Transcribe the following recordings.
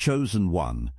Chosen One.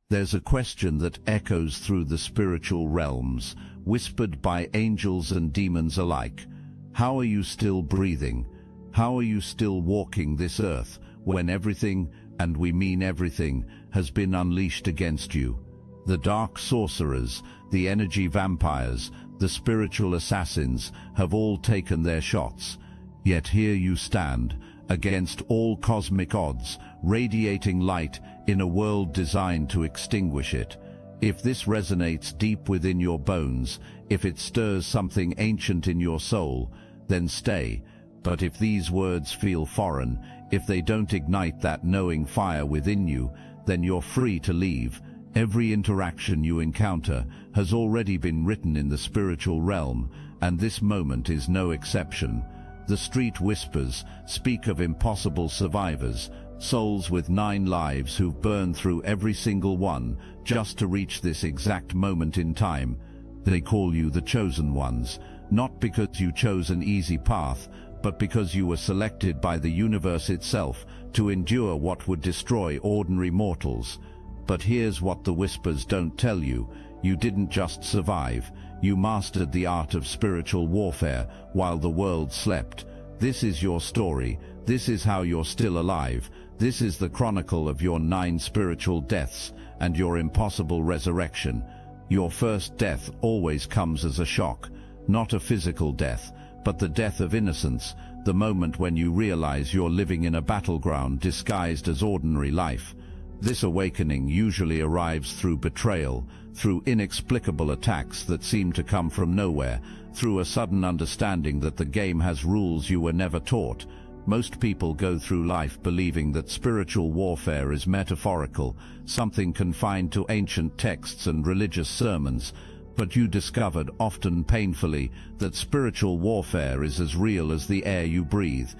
There's a question that echoes through the spiritual realms, whispered by angels and demons alike. How are you still breathing? How are you still walking this earth when everything, and we mean everything, has been unleashed against you? The dark sorcerers, the energy vampires, the spiritual assassins have all taken their shots. Yet here you stand, against all cosmic odds, radiating light in a world designed to extinguish it. If this resonates deep within your bones, if it stirs something ancient in your soul, then stay. But if these words feel foreign, if they don't ignite that knowing fire within you, then you're free to leave. Every interaction you encounter has already been written in the spiritual realm, and this moment is no exception. The street whispers speak of impossible survivors, souls with 9 lives who've burned through every single one just to reach this exact moment in time. They call you the Chosen Ones, not because you chose an easy path, but because you were selected by the universe itself to endure what would destroy ordinary mortals. But here's what the whispers don't tell you. You didn't just survive. You mastered the art of spiritual warfare while the world slept. This is your story. This is how you're still alive. This is the chronicle of your 9 spiritual deaths and your impossible resurrection. Your first death always comes as a shock, not a physical death, but the death of innocence, the moment when you realize you're living in a battleground disguised as ordinary life. This awakening usually arrives through betrayal, through inexplicable attacks that seem to come from nowhere, through a sudden understanding that the game has rules you were never taught. Most people go through life believing that spiritual warfare is metaphorical, something confined to ancient texts and religious sermons. But you discovered, often painfully, that spiritual warfare is as real as the air you breathe.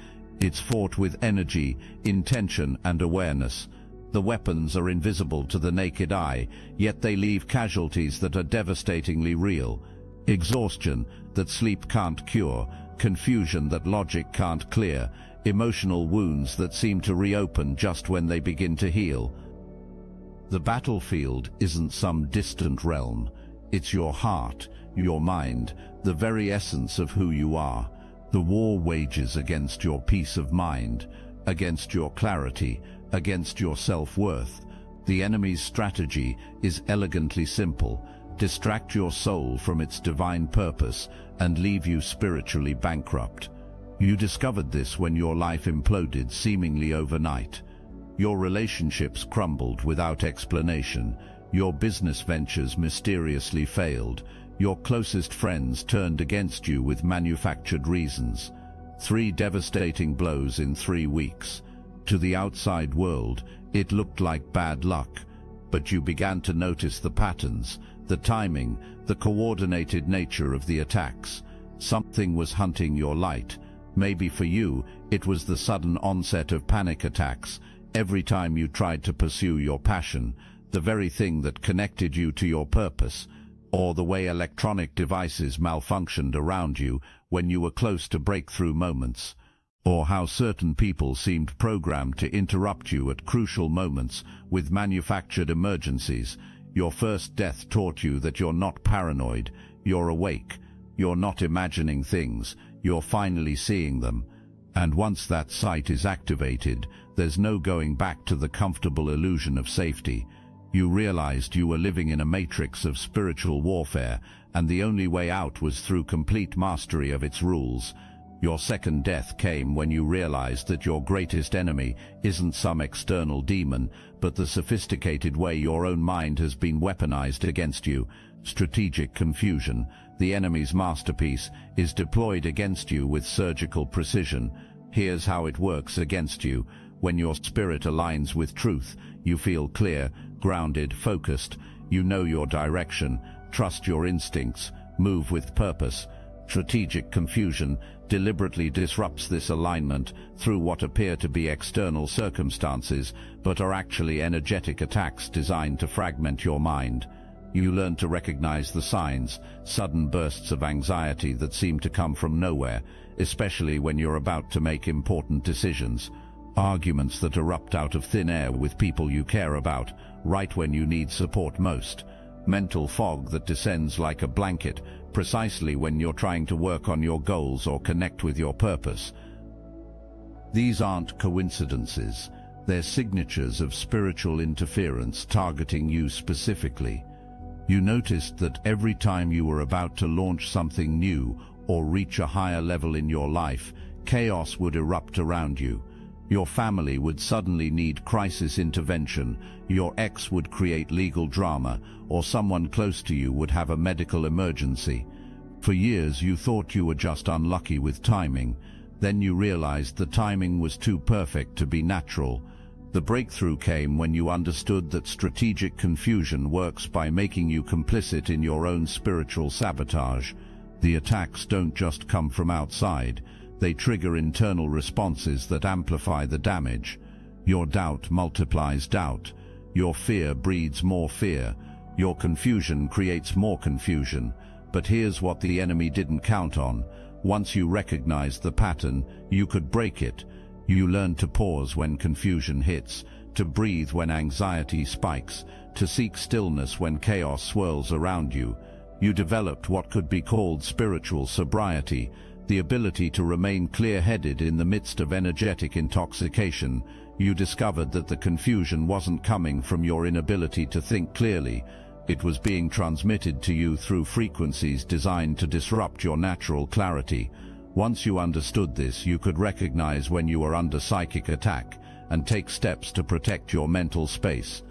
It's fought with energy, intention, and awareness. The weapons are invisible to the naked eye, yet they leave casualties that are devastatingly real. Exhaustion that sleep can't cure, confusion that logic can't clear, emotional wounds that seem to reopen just when they begin to heal. The battlefield isn't some distant realm. It's your heart, your mind, the very essence of who you are. The war wages against your peace of mind, against your clarity, against your self-worth. The enemy's strategy is elegantly simple: distract your soul from its divine purpose and leave you spiritually bankrupt. You discovered this when your life imploded seemingly overnight. Your relationships crumbled without explanation. Your business ventures mysteriously failed. Your closest friends turned against you with manufactured reasons. 3 devastating blows in 3 weeks. To the outside world, it looked like bad luck, but you began to notice the patterns, the timing, the coordinated nature of the attacks. Something was hunting your light. Maybe for you, it was the sudden onset of panic attacks every time you tried to pursue your passion, the very thing that connected you to your purpose, or the way electronic devices malfunctioned around you when you were close to breakthrough moments, or how certain people seemed programmed to interrupt you at crucial moments with manufactured emergencies. Your first death taught you that you're not paranoid, you're awake, you're not imagining things, you're finally seeing them. And once that sight is activated, there's no going back to the comfortable illusion of safety. You realized you were living in a matrix of spiritual warfare, and the only way out was through complete mastery of its rules. Your second death came when you realized that your greatest enemy isn't some external demon, but the sophisticated way your own mind has been weaponized against you. Strategic confusion, the enemy's masterpiece, is deployed against you with surgical precision. Here's how it works against you. When your spirit aligns with truth, you feel clear, grounded, focused. You know your direction, trust your instincts, move with purpose. Strategic confusion deliberately disrupts this alignment through what appear to be external circumstances, but are actually energetic attacks designed to fragment your mind. You learn to recognize the signs, sudden bursts of anxiety that seem to come from nowhere, especially when you're about to make important decisions. Arguments that erupt out of thin air with people you care about, right when you need support most. Mental fog that descends like a blanket, precisely when you're trying to work on your goals or connect with your purpose. These aren't coincidences. They're signatures of spiritual interference targeting you specifically. You noticed that every time you were about to launch something new or reach a higher level in your life, chaos would erupt around you. Your family would suddenly need crisis intervention, your ex would create legal drama, or someone close to you would have a medical emergency. For years you thought you were just unlucky with timing. Then you realized the timing was too perfect to be natural. The breakthrough came when you understood that strategic confusion works by making you complicit in your own spiritual sabotage. The attacks don't just come from outside. They trigger internal responses that amplify the damage. Your doubt multiplies doubt. Your fear breeds more fear. Your confusion creates more confusion. But here's what the enemy didn't count on. Once you recognized the pattern, you could break it. You learn to pause when confusion hits, to breathe when anxiety spikes, to seek stillness when chaos swirls around you. You developed what could be called spiritual sobriety, the ability to remain clear-headed in the midst of energetic intoxication. You discovered that the confusion wasn't coming from your inability to think clearly. It was being transmitted to you through frequencies designed to disrupt your natural clarity. Once you understood this, you could recognize when you were under psychic attack and take steps to protect your mental space.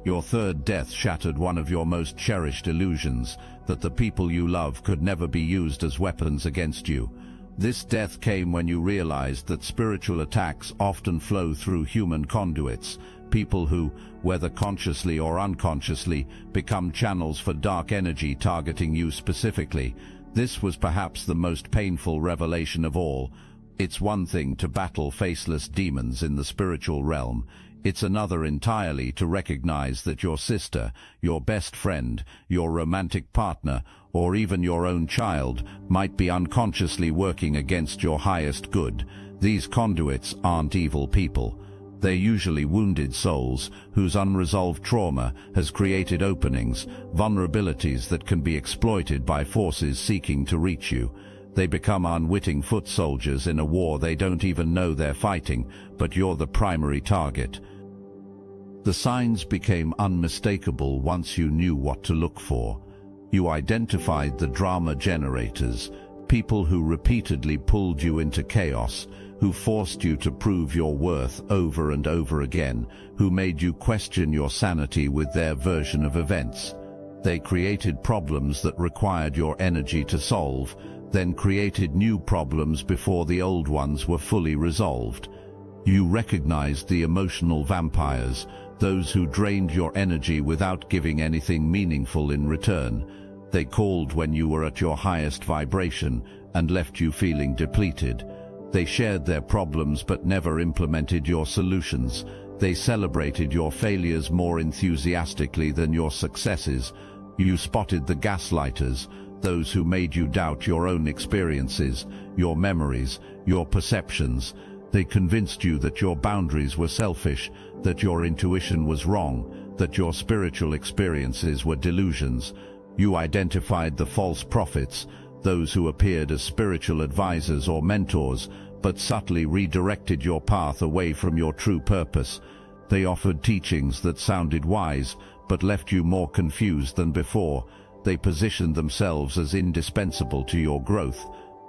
Your third death shattered one of your most cherished illusions, that the people you love could never be used as weapons against you. This death came when you realized that spiritual attacks often flow through human conduits, people who, whether consciously or unconsciously, become channels for dark energy targeting you specifically. This was perhaps the most painful revelation of all. It's one thing to battle faceless demons in the spiritual realm. It's another entirely to recognize that your sister, your best friend, your romantic partner, or even your own child might be unconsciously working against your highest good. These conduits aren't evil people. They're usually wounded souls whose unresolved trauma has created openings, vulnerabilities that can be exploited by forces seeking to reach you. They become unwitting foot soldiers in a war they don't even know they're fighting, but you're the primary target. The signs became unmistakable once you knew what to look for. You identified the drama generators, people who repeatedly pulled you into chaos, who forced you to prove your worth over and over again, who made you question your sanity with their version of events. They created problems that required your energy to solve, then created new problems before the old ones were fully resolved. You recognized the emotional vampires, those who drained your energy without giving anything meaningful in return. They called when you were at your highest vibration and left you feeling depleted. They shared their problems but never implemented your solutions. They celebrated your failures more enthusiastically than your successes. You spotted the gaslighters, those who made you doubt your own experiences, your memories, your perceptions. They convinced you that your boundaries were selfish, that your intuition was wrong, that your spiritual experiences were delusions. You identified the false prophets, those who appeared as spiritual advisors or mentors, but subtly redirected your path away from your true purpose. They offered teachings that sounded wise, but left you more confused than before. They positioned themselves as indispensable to your growth.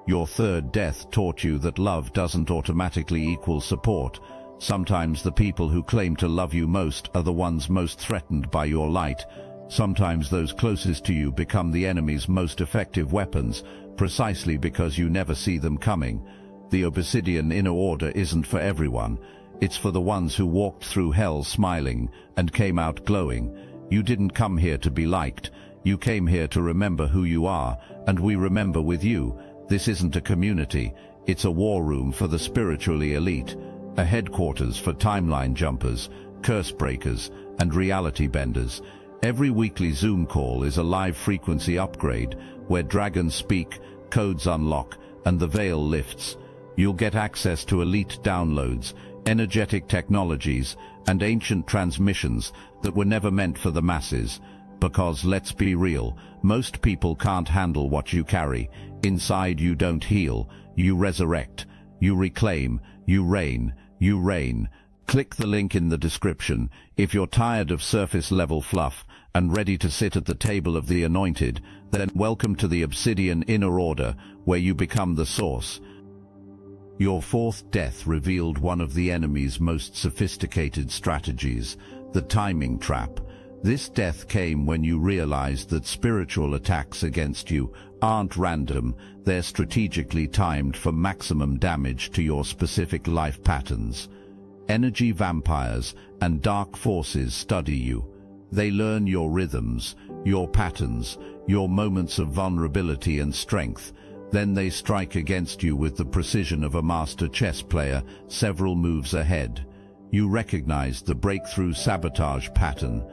Your third death taught you that love doesn't automatically equal support. Sometimes the people who claim to love you most are the ones most threatened by your light. Sometimes those closest to you become the enemy's most effective weapons, precisely because you never see them coming. The obsidian inner order isn't for everyone. It's for the ones who walked through hell smiling and came out glowing. You didn't come here to be liked. You came here to remember who you are, and we remember with you. This isn't a community. It's a war room for the spiritually elite, a headquarters for timeline jumpers, curse breakers, and reality benders. Every weekly Zoom call is a live frequency upgrade where dragons speak, codes unlock, and the veil lifts. You'll get access to elite downloads, energetic technologies, and ancient transmissions that were never meant for the masses. Because, let's be real, most people can't handle what you carry. Inside you don't heal, you resurrect, you reclaim, you reign, you reign. Click the link in the description if you're tired of surface-level fluff and ready to sit at the table of the anointed. Then welcome to the Obsidian Inner Order, where you become the source. Your fourth death revealed one of the enemy's most sophisticated strategies, the timing trap. This death came when you realized that spiritual attacks against you aren't random, they're strategically timed for maximum damage to your specific life patterns. Energy vampires and dark forces study you. They learn your rhythms, your patterns, your moments of vulnerability and strength. Then they strike against you with the precision of a master chess player several moves ahead. You recognize the breakthrough sabotage pattern.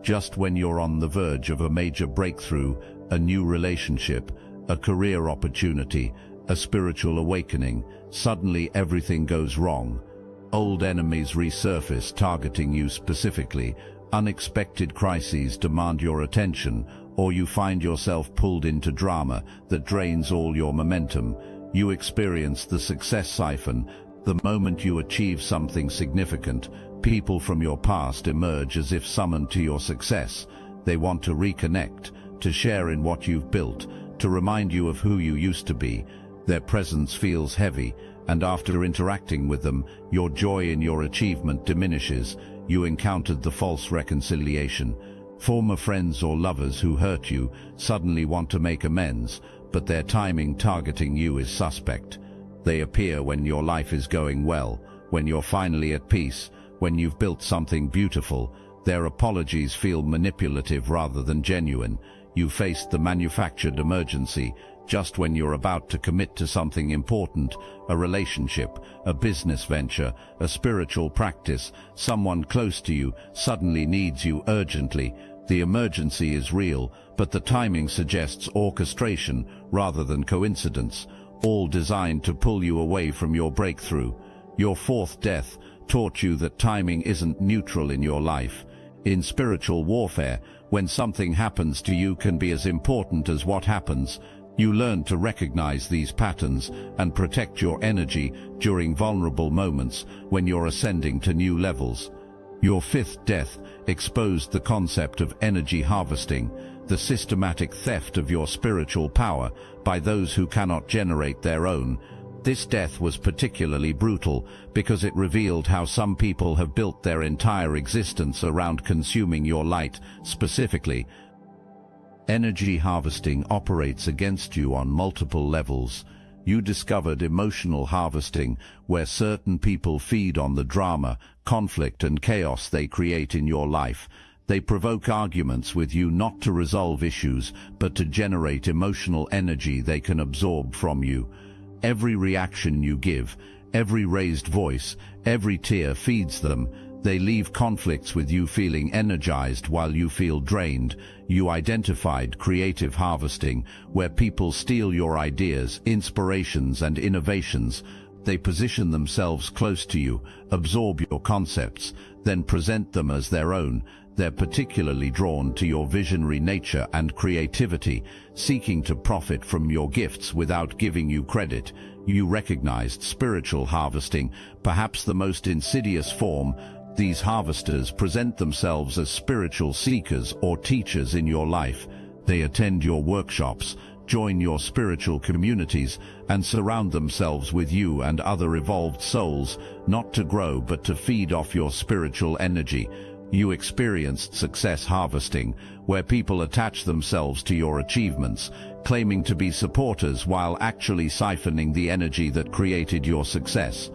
Just when you're on the verge of a major breakthrough, a new relationship, a career opportunity, a spiritual awakening, suddenly everything goes wrong. Old enemies resurface, targeting you specifically. Unexpected crises demand your attention, or you find yourself pulled into drama that drains all your momentum. You experience the success siphon. The moment you achieve something significant, people from your past emerge as if summoned to your success. They want to reconnect, to share in what you've built, to remind you of who you used to be. Their presence feels heavy, and after interacting with them, your joy in your achievement diminishes. You encountered the false reconciliation. Former friends or lovers who hurt you suddenly want to make amends, but their timing targeting you is suspect. They appear when your life is going well, when you're finally at peace, when you've built something beautiful. Their apologies feel manipulative rather than genuine. You faced the manufactured emergency just when you're about to commit to something important, a relationship, a business venture, a spiritual practice. Someone close to you suddenly needs you urgently. The emergency is real, but the timing suggests orchestration rather than coincidence, all designed to pull you away from your breakthrough. Your fourth death taught you that timing isn't neutral in your life. In spiritual warfare, when something happens to you can be as important as what happens. You learn to recognize these patterns and protect your energy during vulnerable moments when you're ascending to new levels. Your fifth death exposed the concept of energy harvesting, the systematic theft of your spiritual power by those who cannot generate their own. This death was particularly brutal because it revealed how some people have built their entire existence around consuming your light. Specifically, energy harvesting operates against you on multiple levels. You discovered emotional harvesting, where certain people feed on the drama, conflict and chaos they create in your life. They provoke arguments with you not to resolve issues, but to generate emotional energy they can absorb from you. Every reaction you give, every raised voice, every tear feeds them. They leave conflicts with you feeling energized while you feel drained. You identified creative harvesting, where people steal your ideas, inspirations and innovations. They position themselves close to you, absorb your concepts, then present them as their own. They're particularly drawn to your visionary nature and creativity, seeking to profit from your gifts without giving you credit. You recognized spiritual harvesting, perhaps the most insidious form. These harvesters present themselves as spiritual seekers or teachers in your life. They attend your workshops, join your spiritual communities, and surround themselves with you and other evolved souls, not to grow but to feed off your spiritual energy. You experienced success harvesting, where people attach themselves to your achievements, claiming to be supporters while actually siphoning the energy that created your success.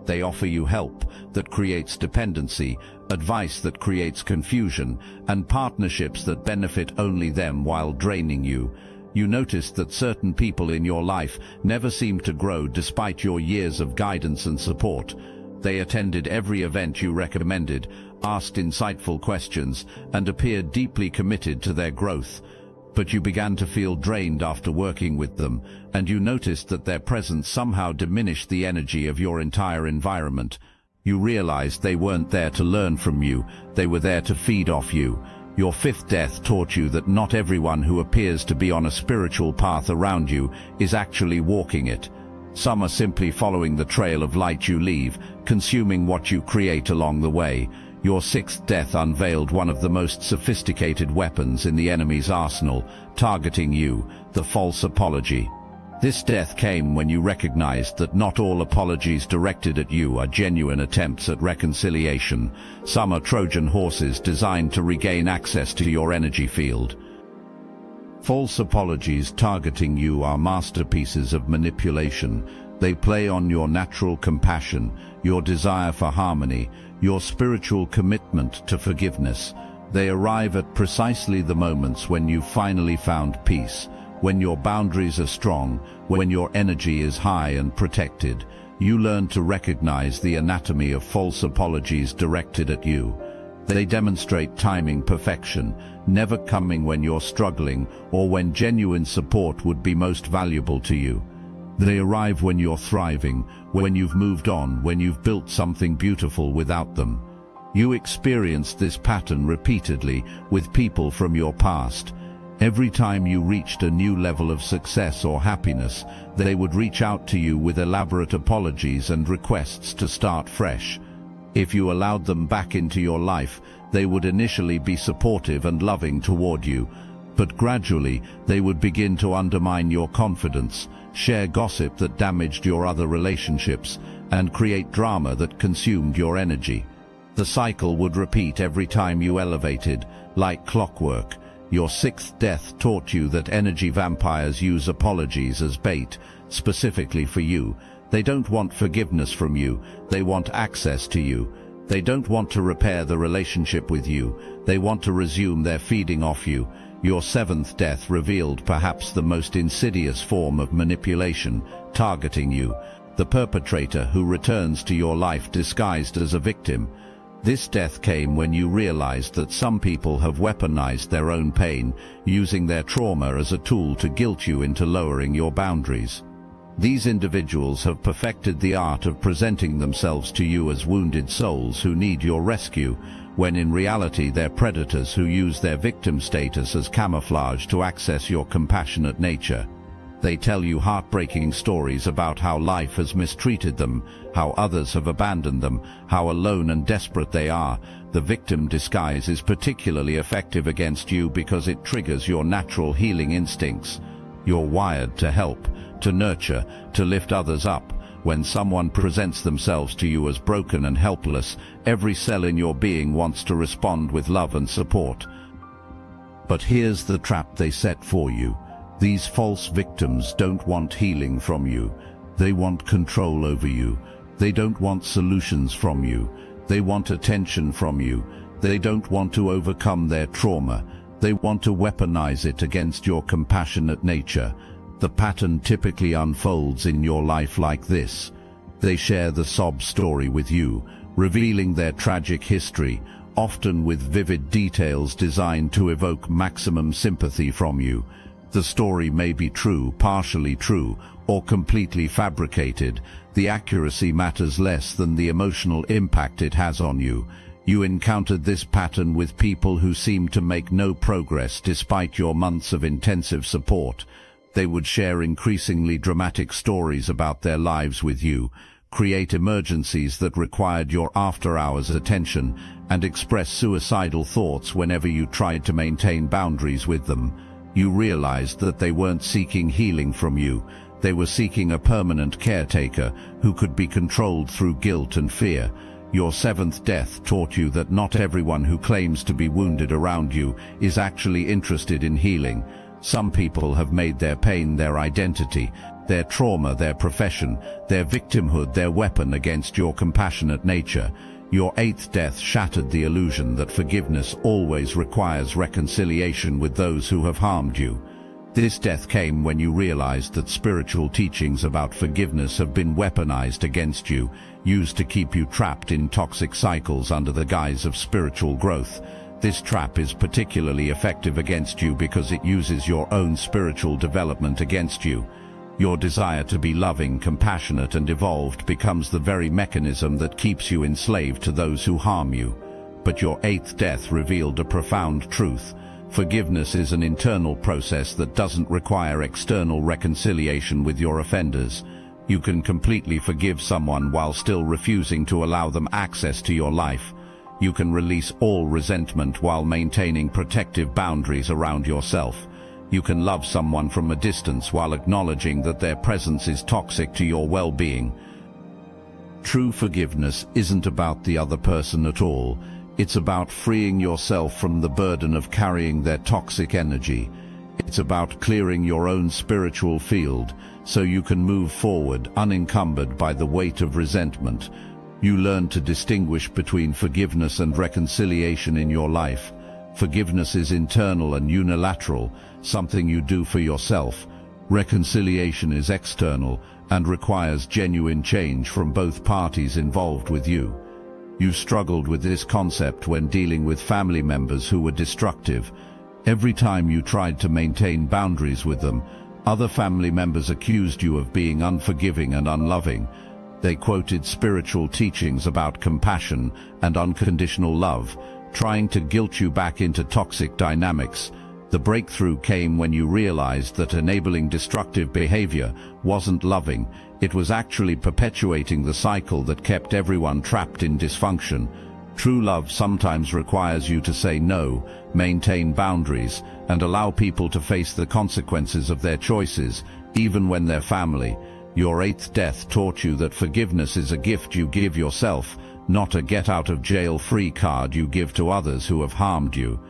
They offer you help that creates dependency, advice that creates confusion, and partnerships that benefit only them while draining you. You noticed that certain people in your life never seemed to grow despite your years of guidance and support. They attended every event you recommended, asked insightful questions, and appeared deeply committed to their growth. But you began to feel drained after working with them, and you noticed that their presence somehow diminished the energy of your entire environment. You realized they weren't there to learn from you, they were there to feed off you. Your fifth death taught you that not everyone who appears to be on a spiritual path around you is actually walking it. Some are simply following the trail of light you leave, consuming what you create along the way. Your sixth death unveiled one of the most sophisticated weapons in the enemy's arsenal, targeting you, the false apology. This death came when you recognized that not all apologies directed at you are genuine attempts at reconciliation. Some are Trojan horses designed to regain access to your energy field. False apologies targeting you are masterpieces of manipulation. They play on your natural compassion, your desire for harmony, your spiritual commitment to forgiveness. They arrive at precisely the moments when you've finally found peace, when your boundaries are strong, when your energy is high and protected. You learn to recognize the anatomy of false apologies directed at you. They demonstrate timing perfection, never coming when you're struggling or when genuine support would be most valuable to you. They arrive when you're thriving, when you've moved on, when you've built something beautiful without them. You experienced this pattern repeatedly with people from your past. Every time you reached a new level of success or happiness, they would reach out to you with elaborate apologies and requests to start fresh. If you allowed them back into your life, they would initially be supportive and loving toward you, but gradually they would begin to undermine your confidence, share gossip that damaged your other relationships, and create drama that consumed your energy. The cycle would repeat every time you elevated, like clockwork. Your sixth death taught you that energy vampires use apologies as bait, specifically for you. They don't want forgiveness from you, they want access to you. They don't want to repair the relationship with you, they want to resume their feeding off you. Your seventh death revealed perhaps the most insidious form of manipulation, targeting you, the perpetrator who returns to your life disguised as a victim. This death came when you realized that some people have weaponized their own pain, using their trauma as a tool to guilt you into lowering your boundaries. These individuals have perfected the art of presenting themselves to you as wounded souls who need your rescue, when in reality they're predators who use their victim status as camouflage to access your compassionate nature. They tell you heartbreaking stories about how life has mistreated them, how others have abandoned them, how alone and desperate they are. The victim disguise is particularly effective against you because it triggers your natural healing instincts. You're wired to help, to nurture, to lift others up. When someone presents themselves to you as broken and helpless, every cell in your being wants to respond with love and support. But here's the trap they set for you. These false victims don't want healing from you. They want control over you. They don't want solutions from you. They want attention from you. They don't want to overcome their trauma. They want to weaponize it against your compassionate nature. The pattern typically unfolds in your life like this. They share the sob story with you, revealing their tragic history, often with vivid details designed to evoke maximum sympathy from you. The story may be true, partially true, or completely fabricated. The accuracy matters less than the emotional impact it has on you. You encountered this pattern with people who seemed to make no progress despite your months of intensive support. They would share increasingly dramatic stories about their lives with you, create emergencies that required your after-hours attention, and express suicidal thoughts whenever you tried to maintain boundaries with them. You realized that they weren't seeking healing from you. They were seeking a permanent caretaker who could be controlled through guilt and fear. Your seventh death taught you that not everyone who claims to be wounded around you is actually interested in healing. Some people have made their pain their identity, their trauma their profession, their victimhood their weapon against your compassionate nature. Your eighth death shattered the illusion that forgiveness always requires reconciliation with those who have harmed you. This death came when you realized that spiritual teachings about forgiveness have been weaponized against you, used to keep you trapped in toxic cycles under the guise of spiritual growth. This trap is particularly effective against you because it uses your own spiritual development against you. Your desire to be loving, compassionate, and evolved becomes the very mechanism that keeps you enslaved to those who harm you. But your eighth death revealed a profound truth. Forgiveness is an internal process that doesn't require external reconciliation with your offenders. You can completely forgive someone while still refusing to allow them access to your life. You can release all resentment while maintaining protective boundaries around yourself. You can love someone from a distance while acknowledging that their presence is toxic to your well-being. True forgiveness isn't about the other person at all. It's about freeing yourself from the burden of carrying their toxic energy. It's about clearing your own spiritual field so you can move forward unencumbered by the weight of resentment. You learn to distinguish between forgiveness and reconciliation in your life. Forgiveness is internal and unilateral, something you do for yourself. Reconciliation is external and requires genuine change from both parties involved with you. You struggled with this concept when dealing with family members who were destructive. Every time you tried to maintain boundaries with them, other family members accused you of being unforgiving and unloving. They quoted spiritual teachings about compassion and unconditional love, trying to guilt you back into toxic dynamics. The breakthrough came when you realized that enabling destructive behavior wasn't loving. It was actually perpetuating the cycle that kept everyone trapped in dysfunction. True love sometimes requires you to say no, maintain boundaries, and allow people to face the consequences of their choices, even when they're family. Your eighth death taught you that forgiveness is a gift you give yourself, not a get-out-of-jail-free card you give to others who have harmed you.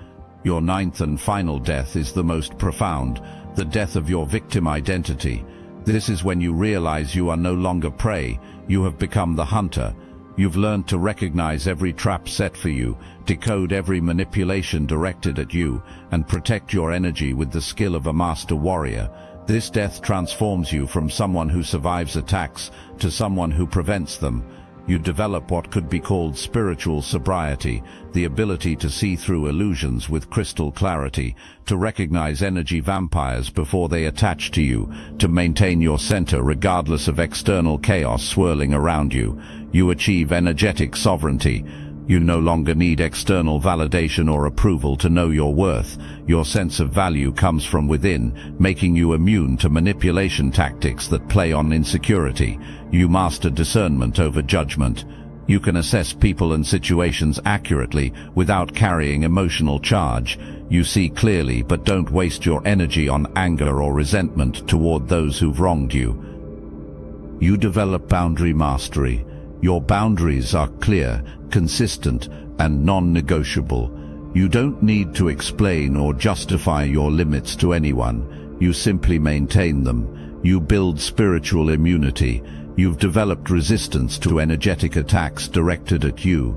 Your ninth and final death is the most profound, the death of your victim identity. This is when you realize you are no longer prey, you have become the hunter. You've learned to recognize every trap set for you, decode every manipulation directed at you, and protect your energy with the skill of a master warrior. This death transforms you from someone who survives attacks to someone who prevents them. You develop what could be called spiritual sobriety, the ability to see through illusions with crystal clarity, to recognize energy vampires before they attach to you, to maintain your center regardless of external chaos swirling around you. You achieve energetic sovereignty. You no longer need external validation or approval to know your worth. Your sense of value comes from within, making you immune to manipulation tactics that play on insecurity. You master discernment over judgment. You can assess people and situations accurately without carrying emotional charge. You see clearly but don't waste your energy on anger or resentment toward those who've wronged you. You develop boundary mastery. Your boundaries are clear, consistent, and non-negotiable. You don't need to explain or justify your limits to anyone. You simply maintain them. You build spiritual immunity. You've developed resistance to energetic attacks directed at you.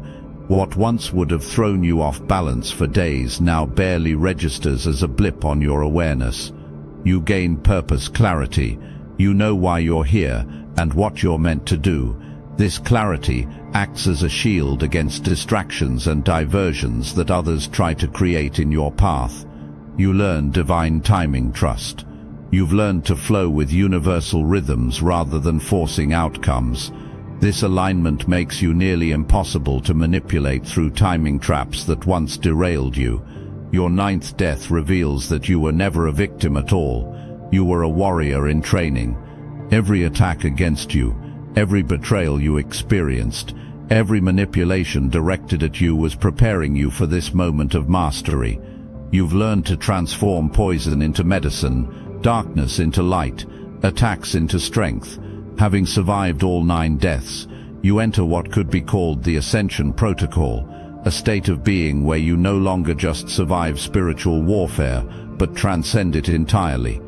What once would have thrown you off balance for days now barely registers as a blip on your awareness. You gain purpose clarity. You know why you're here and what you're meant to do. This clarity acts as a shield against distractions and diversions that others try to create in your path. You learn divine timing trust. You've learned to flow with universal rhythms rather than forcing outcomes. This alignment makes you nearly impossible to manipulate through timing traps that once derailed you. Your ninth death reveals that you were never a victim at all. You were a warrior in training. Every attack against you, every betrayal you experienced, every manipulation directed at you was preparing you for this moment of mastery. You've learned to transform poison into medicine, darkness into light, attacks into strength. Having survived all 9 deaths, you enter what could be called the Ascension Protocol, a state of being where you no longer just survive spiritual warfare, but transcend it entirely.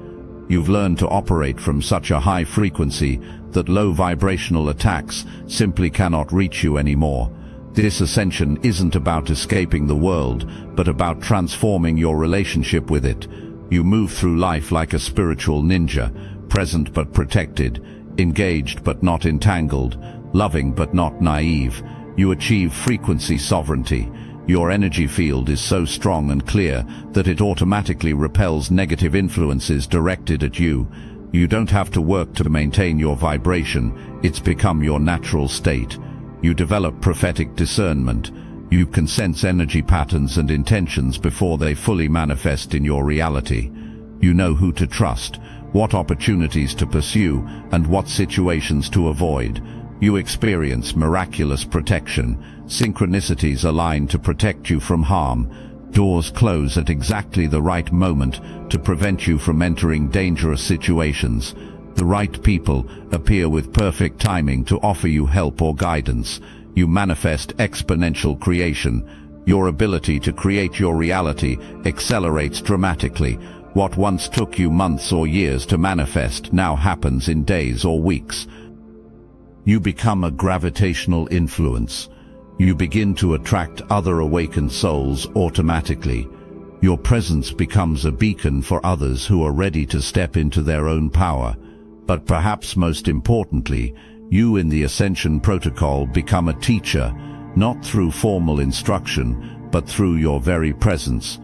You've learned to operate from such a high frequency that low vibrational attacks simply cannot reach you anymore. This ascension isn't about escaping the world, but about transforming your relationship with it. You move through life like a spiritual ninja, present but protected, engaged but not entangled, loving but not naive. You achieve frequency sovereignty. Your energy field is so strong and clear that it automatically repels negative influences directed at you. You don't have to work to maintain your vibration, it's become your natural state. You develop prophetic discernment. You can sense energy patterns and intentions before they fully manifest in your reality. You know who to trust, what opportunities to pursue, and what situations to avoid. You experience miraculous protection. Synchronicities align to protect you from harm. Doors close at exactly the right moment to prevent you from entering dangerous situations. The right people appear with perfect timing to offer you help or guidance. You manifest exponential creation. Your ability to create your reality accelerates dramatically. What once took you months or years to manifest now happens in days or weeks. You become a gravitational influence. You begin to attract other awakened souls automatically. Your presence becomes a beacon for others who are ready to step into their own power. But perhaps most importantly, you in the Ascension Protocol become a teacher, not through formal instruction, but through your very presence.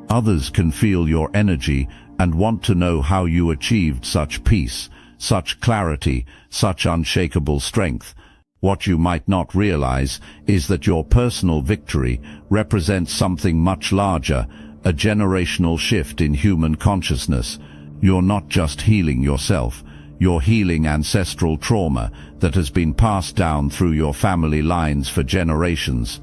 Others can feel your energy and want to know how you achieved such peace, such clarity, such unshakable strength. What you might not realize is that your personal victory represents something much larger, a generational shift in human consciousness. You're not just healing yourself, you're healing ancestral trauma that has been passed down through your family lines for generations.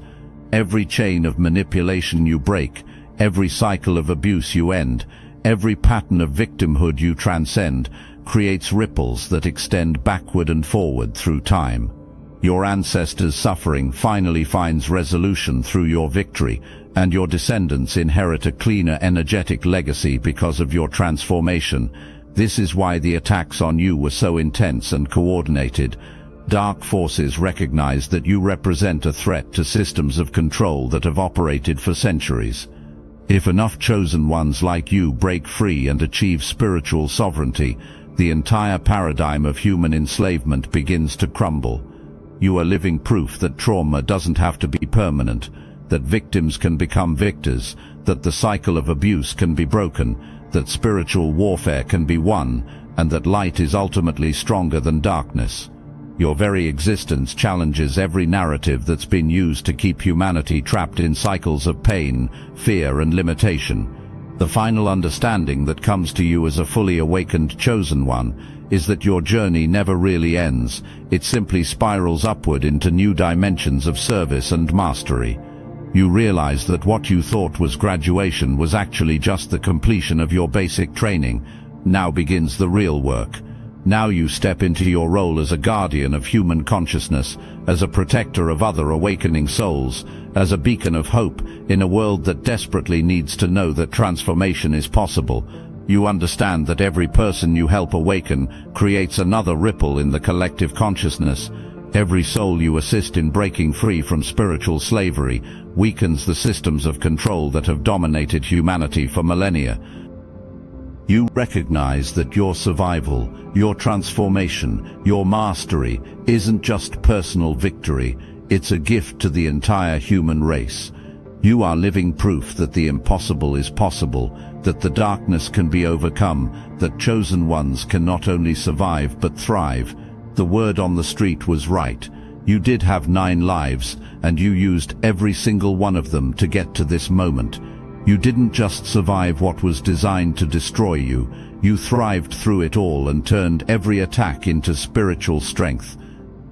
Every chain of manipulation you break, every cycle of abuse you end, every pattern of victimhood you transcend, creates ripples that extend backward and forward through time. Your ancestors' suffering finally finds resolution through your victory, and your descendants inherit a cleaner energetic legacy because of your transformation. This is why the attacks on you were so intense and coordinated. Dark forces recognize that you represent a threat to systems of control that have operated for centuries. If enough chosen ones like you break free and achieve spiritual sovereignty, the entire paradigm of human enslavement begins to crumble. You are living proof that trauma doesn't have to be permanent, that victims can become victors, that the cycle of abuse can be broken, that spiritual warfare can be won, and that light is ultimately stronger than darkness. Your very existence challenges every narrative that's been used to keep humanity trapped in cycles of pain, fear, and limitation. The final understanding that comes to you as a fully awakened chosen one is that your journey never really ends. It simply spirals upward into new dimensions of service and mastery. You realize that what you thought was graduation was actually just the completion of your basic training. Now begins the real work. Now you step into your role as a guardian of human consciousness, as a protector of other awakening souls, as a beacon of hope in a world that desperately needs to know that transformation is possible. You understand that every person you help awaken creates another ripple in the collective consciousness. Every soul you assist in breaking free from spiritual slavery weakens the systems of control that have dominated humanity for millennia. You recognize that your survival, your transformation, your mastery isn't just personal victory, it's a gift to the entire human race. You are living proof that the impossible is possible, that the darkness can be overcome, that chosen ones can not only survive but thrive. The word on the street was right. You did have 9 lives, and you used every single one of them to get to this moment. You didn't just survive what was designed to destroy you, you thrived through it all and turned every attack into spiritual strength.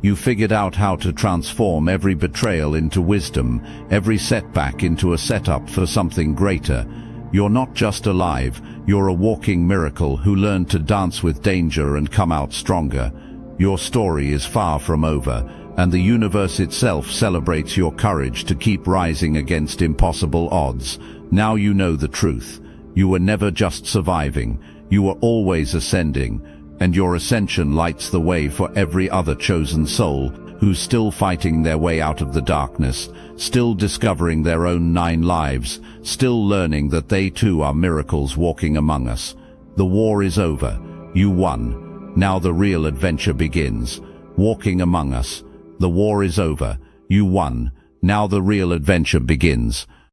You figured out how to transform every betrayal into wisdom, every setback into a setup for something greater. You're not just alive, you're a walking miracle who learned to dance with danger and come out stronger. Your story is far from over, and the universe itself celebrates your courage to keep rising against impossible odds. Now you know the truth. You were never just surviving, you were always ascending, and your ascension lights the way for every other chosen soul who's still fighting their way out of the darkness, still discovering their own 9 lives, still learning that they too are miracles walking among us. The war is over. You won. Now the real adventure begins. Walking among us. The war is over. You won. Now the real adventure begins.